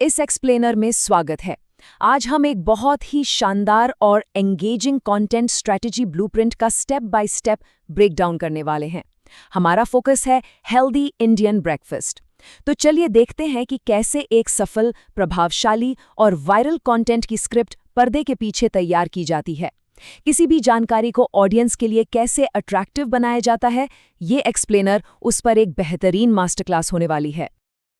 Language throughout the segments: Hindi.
इस एक्सप्लेनर में स्वागत है। आज हम एक बहुत ही शानदार और एंगेजिंग कंटेंट स्ट्रेटजी ब्लूप्रिंट का स्टेप बाय स्टेप ब्रेकडाउन करने वाले हैं। हमारा फोकस है हेल्दी इंडियन ब्रेकफास्ट। तो चलिए देखते हैं कि कैसे एक सफल, प्रभावशाली और वायरल कंटेंट की स्क्रिप्ट पर्दे के पीछे तैयार की जाती है। किसी भी जानकारी को ऑडियंस के लिए कैसे अट्रैक्टिव बनाया जाता है, ये एक्सप्लेनर उस पर एक बेहतरीन मास्टर क्लास होने वाली है।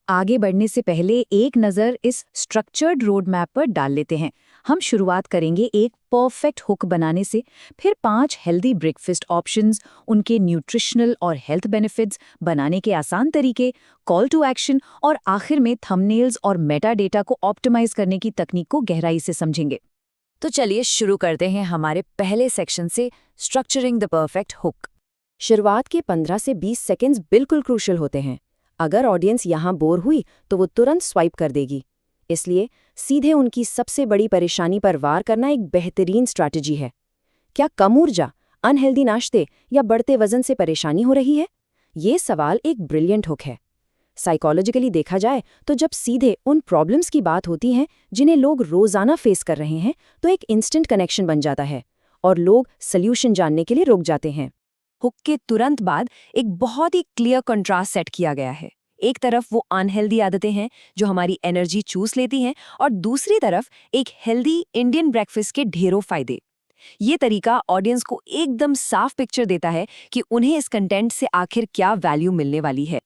आगे बढ़ने से पहले एक नज़र इस स्ट्रक्चर्ड रोड मैप पर डाल लेते हैं। हम शुरुआत करेंगे एक परफेक्ट हुक बनाने से, फिर 5 हेल्दी ब्रेकफास्ट ऑप्शंस, उनके न्यूट्रिशनल और हेल्थ बेनिफिट्स, बनाने के आसान तरीके, कॉल टू एक्शन और आखिर में थंबनेल्स और मेटा डेटा को ऑप्टिमाइज करने की तकनीक को गहराई से समझेंगे। तो चलिए शुरू करते हैं हमारे पहले सेक्शन से, स्ट्रक्चरिंग द परफेक्ट हुक। शुरुआत के 15 से 20 सेकंड्स बिल्कुल क्रूशियल होते हैं। अगर ऑडियंस यहाँ बोर हुई तो वो तुरंत स्वाइप कर देगी। इसलिए सीधे उनकी सबसे बड़ी परेशानी पर वार करना एक बेहतरीन स्ट्रैटेजी है। क्या कम ऊर्जा, अनहेल्दी नाश्ते या बढ़ते वजन से परेशानी हो रही है? ये सवाल एक ब्रिलियंट हुक है। साइकोलॉजिकली देखा जाए तो जब सीधे उन प्रॉब्लम्स की बात होती है जिन्हें लोग रोजाना फेस कर रहे हैं, तो एक इंस्टेंट कनेक्शन बन जाता है और लोग सल्यूशन जानने के लिए रुक जाते हैं। हुक के तुरंत बाद एक बहुत ही क्लियर कंट्रास्ट सेट किया गया है। एक तरफ वो अनहेल्दी आदतें हैं जो हमारी एनर्जी चूस लेती हैं, और दूसरी तरफ एक हेल्दी इंडियन ब्रेकफास्ट के ढेरों फायदे। ये तरीका ऑडियंस को एकदम साफ पिक्चर देता है कि उन्हें इस कंटेंट से आखिर क्या वैल्यू मिलने वाली है।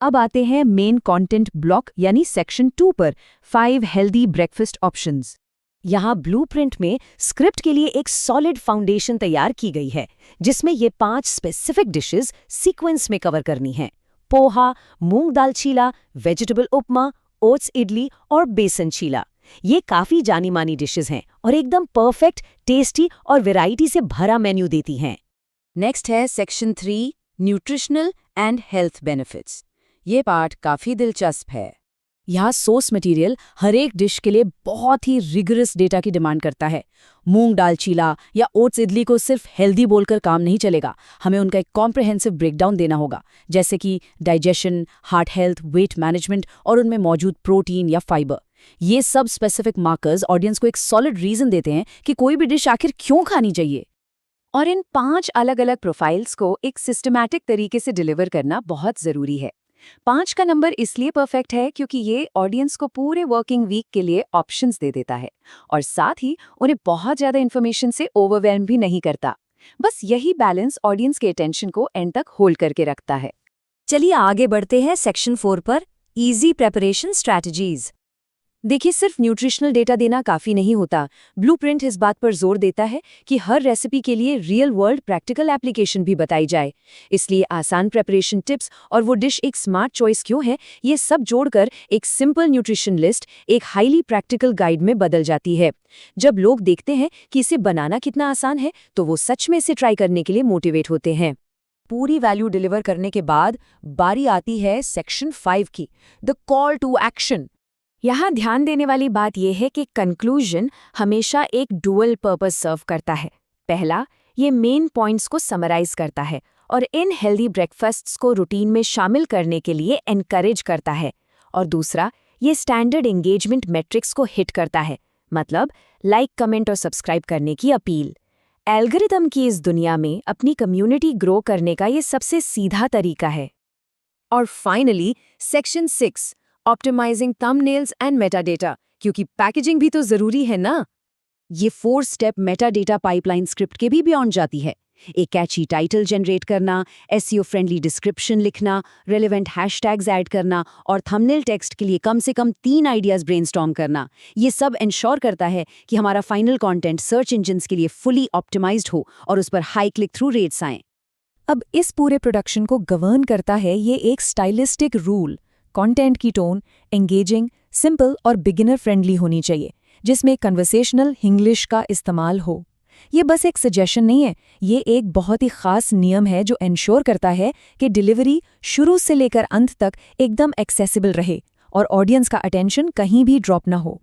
अब आते हैं मेन कंटेंट ब्लॉक यानी सेक्शन 2 पर, 5 हेल्दी ब्रेकफास्ट ऑप्शंस। यहाँ ब्लूप्रिंट में स्क्रिप्ट के लिए एक सॉलिड फाउंडेशन तैयार की गई है, जिसमें ये 5 स्पेसिफिक डिशेस सीक्वेंस में कवर करनी हैं: पोहा, मूंग दाल चीला, वेजिटेबल उपमा, ओट्स इडली और बेसन चीला। ये काफी जानी मानी डिशेस हैं और एकदम परफेक्ट, टेस्टी और वैरायटी से भरा मेन्यू देती हैं। नेक्स्ट है section 3, nutritional and health benefits. ये पार्ट काफी दिलचस्प है। यहाँ सोर्स मटेरियल हर एक डिश के लिए बहुत ही रिगरस डेटा की डिमांड करता है। मूंग दाल चीला या ओट्स इडली को सिर्फ हेल्दी बोलकर काम नहीं चलेगा, हमें उनका एक कॉम्प्रिहेंसिव ब्रेकडाउन देना होगा, जैसे कि digestion, heart health, weight management और उनमें मौजूद प्रोटीन या फाइबर। ये सब स्पेसिफिक मार्कर्स ऑडियंस को एक सॉलिड रीजन देते हैं कि कोई भी डिश आखिर क्यों खानी चाहिए। और इन 5 अलग अलग प्रोफाइल्स को एक सिस्टमैटिक तरीके से डिलीवर करना बहुत जरूरी है। 5 का नंबर इसलिए परफेक्ट है क्योंकि ये ऑडियंस को पूरे वर्किंग वीक के लिए ऑप्शंस दे देता है और साथ ही उन्हें बहुत ज्यादा इन्फॉर्मेशन से ओवरवेल्म भी नहीं करता। बस यही बैलेंस ऑडियंस के अटेंशन को एंड तक होल्ड करके रखता है। चलिए आगे बढ़ते हैं सेक्शन 4 पर, इजी प्रेपरेशन स्ट्रैटेजीज। देखिए, सिर्फ न्यूट्रिशनल डेटा देना काफी नहीं होता। ब्लूप्रिंट इस बात पर जोर देता है कि हर रेसिपी के लिए रियल वर्ल्ड प्रैक्टिकल एप्लीकेशन भी बताई जाए। इसलिए आसान प्रेपरेशन टिप्स और वो डिश एक स्मार्ट चॉइस क्यों है, ये सब जोड़कर एक सिंपल न्यूट्रिशन लिस्ट एक हाईली प्रैक्टिकल गाइड में बदल जाती है। जब लोग देखते हैं कि इसे बनाना कितना आसान है, तो वो सच में इसे ट्राई करने के लिए मोटिवेट होते हैं। पूरी वैल्यू डिलीवर करने के बाद बारी आती है सेक्शन 5 की, द कॉल टू एक्शन। यहाँ ध्यान देने वाली बात यह है कि कंक्लूजन हमेशा एक डुअल पर्पस सर्व करता है। पहला, ये मेन पॉइंट्स को समराइज करता है और इन हेल्दी ब्रेकफास्ट्स को रूटीन में शामिल करने के लिए एनकरेज करता है। और दूसरा, ये स्टैंडर्ड एंगेजमेंट मैट्रिक्स को हिट करता है, मतलब लाइक, कमेंट और सब्सक्राइब करने की अपील। एल्गोरिदम की इस दुनिया में अपनी कम्युनिटी ग्रो करने का ये सबसे सीधा तरीका है। और finally section 6, optimizing thumbnails and metadata, क्योंकि पैकेजिंग भी तो जरूरी है ना। ये 4 स्टेप मेटाडेटा पाइपलाइन स्क्रिप्ट के भी बियॉन्ड जाती है। एक कैची टाइटल जनरेट करना, एसईओ फ्रेंडली डिस्क्रिप्शन लिखना, रेलेवेंट हैशटैग्स ऐड करना और थंबनेल टेक्स्ट के लिए कम से कम 3 आइडियाज ब्रेनस्टॉर्म करना। ये सब इंश्योर करता है कि हमारा फाइनल कंटेंट सर्च इंजिन्स के लिए फुली ऑप्टिमाइज्ड हो और उस पर हाई क्लिक थ्रू रेट्स आएं। अब इस पूरे प्रोडक्शन को गवर्न करता है ये एक स्टाइलिस्टिक रूल। कंटेंट की टोन एंगेजिंग, सिंपल और बिगिनर फ्रेंडली होनी चाहिए, जिसमें कन्वर्सेशनल इंग्लिश का इस्तेमाल हो। ये बस एक सजेशन नहीं है, ये एक बहुत ही खास नियम है जो इंश्योर करता है कि डिलीवरी शुरू से लेकर अंत तक एकदम एक्सेसिबल रहे और ऑडियंस का अटेंशन कहीं भी ड्रॉप ना हो।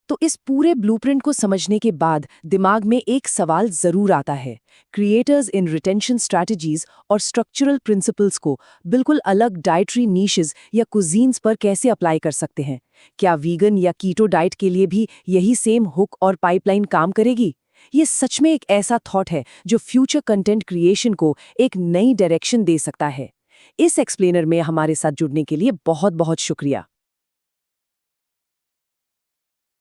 तो इस पूरे ब्लूप्रिंट को समझने के बाद दिमाग में एक सवाल जरूर आता है, क्रिएटर्स इन रिटेंशन स्ट्रैटेजीज और स्ट्रक्चरल प्रिंसिपल्स को बिल्कुल अलग डाइटरी नीशेस या कुजीन्स पर कैसे अप्लाई कर सकते हैं? क्या वीगन या कीटो डाइट के लिए भी यही सेम हुक और पाइपलाइन काम करेगी? ये सच में एक ऐसा थॉट है जो फ्यूचर कंटेंट क्रिएशन को एक नई डायरेक्शन दे सकता है। इस एक्सप्लेनर में हमारे साथ जुड़ने के लिए बहुत बहुत शुक्रिया।